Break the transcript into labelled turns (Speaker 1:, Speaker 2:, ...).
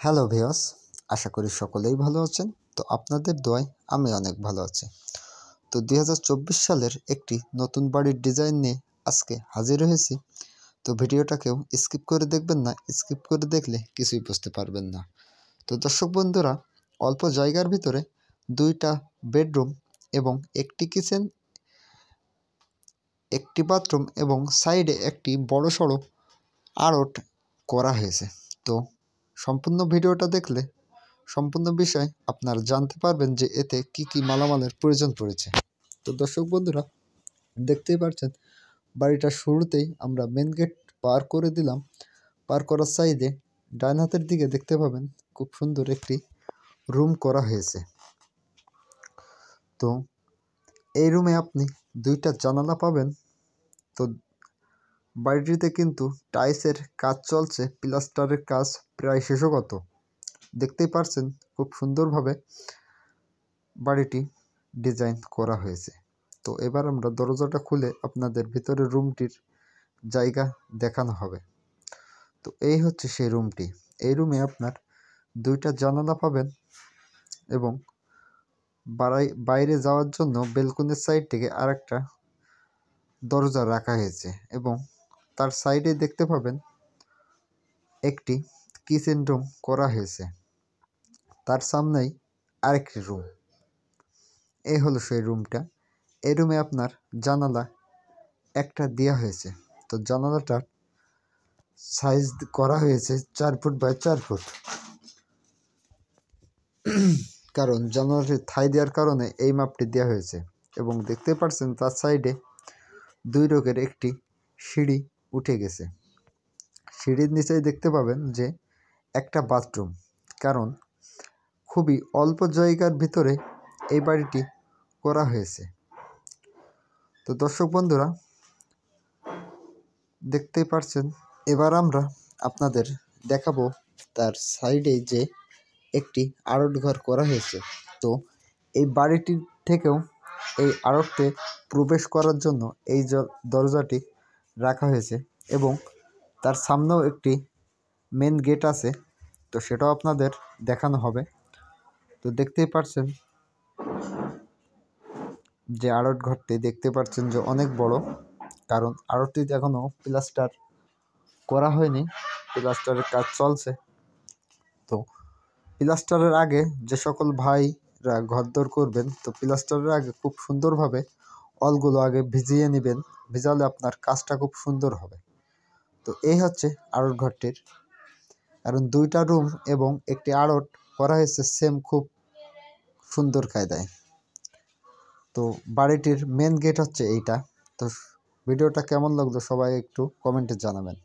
Speaker 1: Hello viewers, আশা করি সকলেই ভালো আছেন। তো আপনাদের দোয়ায় আমি অনেক ভালো আছি। তো 2024 সালের একটি নতুন বাড়ির ডিজাইন নিয়ে আজকে হাজির হয়েছি। তো ভিডিওটা কেউ স্কিপ করে দেখবেন না, স্কিপ করে দেখলে কিছুই বুঝতে পারবেন না। তো দর্শক বন্ধুরা, অল্প জায়গার ভিতরে 2টা বেডরুম এবং একটি কিচেন, একটি বাথরুম এবং সাইডে একটি বড়সড় আড়ট করা হয়েছে। তো সম্পূর্ণ ভিডিওটা দেখলে সম্পূর্ণ বিষয় আপনারা জানতে পারবেন যে এতে কি কি মালামালের প্রয়োজন পড়েছে। তো দর্শক বন্ধুরা, দেখতেই পাচ্ছেন বাড়িটার শুরুতেই আমরা মেন গেট পার করে দিলাম। পার করার সাইডে ডান হাতের দিকে দেখতে পাবেন খুব সুন্দর একটি রুম করা হয়েছে। তো এই রুমে আপনি 2টা জানালা পাবেন। তো বাড়িটিতে কিন্তু টাইলসের কাজ চলছে, প্লাস্টারের কাজ প্রায় শেষগত। দেখতেই পারছেন খুব সুন্দরভাবে বাড়িটি ডিজাইন করা হয়েছে। তো এবার আমরা দরজাটা খুলে আপনাদের ভিতরের রুমটির জায়গা দেখানো হবে। তো এই হচ্ছে সেই রুমটি। এই রুমে আপনার 2টা জানালা পাবেন এবং বাইরে যাওয়ার জন্য বেলকনির সাইড থেকে আরেকটা দরজা রাখা হয়েছে এবং তার সাইডে দেখতে পাবেন একটি কিচেন রুম করা হয়েছে। তার সামনেই আরেকটি রুম। এই হলো সেই রুমটা। এই রুমে আপনার জানালা একটা দেওয়া হয়েছে। তো জানালাটার সাইজ করা হয়েছে 4 ফুট বাই 4 ফুট, কারণ জানালাটি থাই দেওয়ার কারণে এই মাপটি দেওয়া হয়েছে। এবং দেখতে পাচ্ছেন তার সাইডে 2 রোগের একটি সিঁড়ি উঠে গেছে। সিঁড়ির নিচেই দেখতে পাবেন যে একটা বাথরুম, কারণ খুবই অল্প জায়গার ভিতরে এই বাড়িটি করা হয়েছে। তো দর্শক বন্ধুরা, দেখতেই পারছেন এবার আমরা আপনাদের দেখাবো তার সাইডে যে একটি আড়ট ঘর করা হয়েছে। তো এই বাড়িটির থেকেও এই আড়টে প্রবেশ করার জন্য এই দরজাটি রাখা হয়েছে এবং তার সামনেও একটি মেন গেট আছে। তো সেটাও আপনাদের দেখানো হবে। তো দেখতেই পারছেন যে আড়ট ঘরটি দেখতে পাচ্ছেন যে অনেক বড়, কারণ আড়টটিতে এখনও প্লাস্টার করা হয়নি, প্লাস্টারের কাজ চলছে। তো প্লাস্টারের আগে যে সকল ভাইরা ঘরদোর করবেন, তো প্লাস্টারের আগে খুব সুন্দরভাবে অলগুলো আগে ভিজিয়ে নেবেন, ভিজালে আপনার কাজটা খুব সুন্দর হবে। তো এই হচ্ছে আড়ট ঘরটির, কারণ 2টা রুম এবং একটি আড়ট করা হয়েছে সেম খুব সুন্দর কায়দায়। তো বাড়িটির মেন গেট হচ্ছে এইটা। তো ভিডিওটা কেমন লাগলো সবাই একটু কমেন্টে জানাবেন।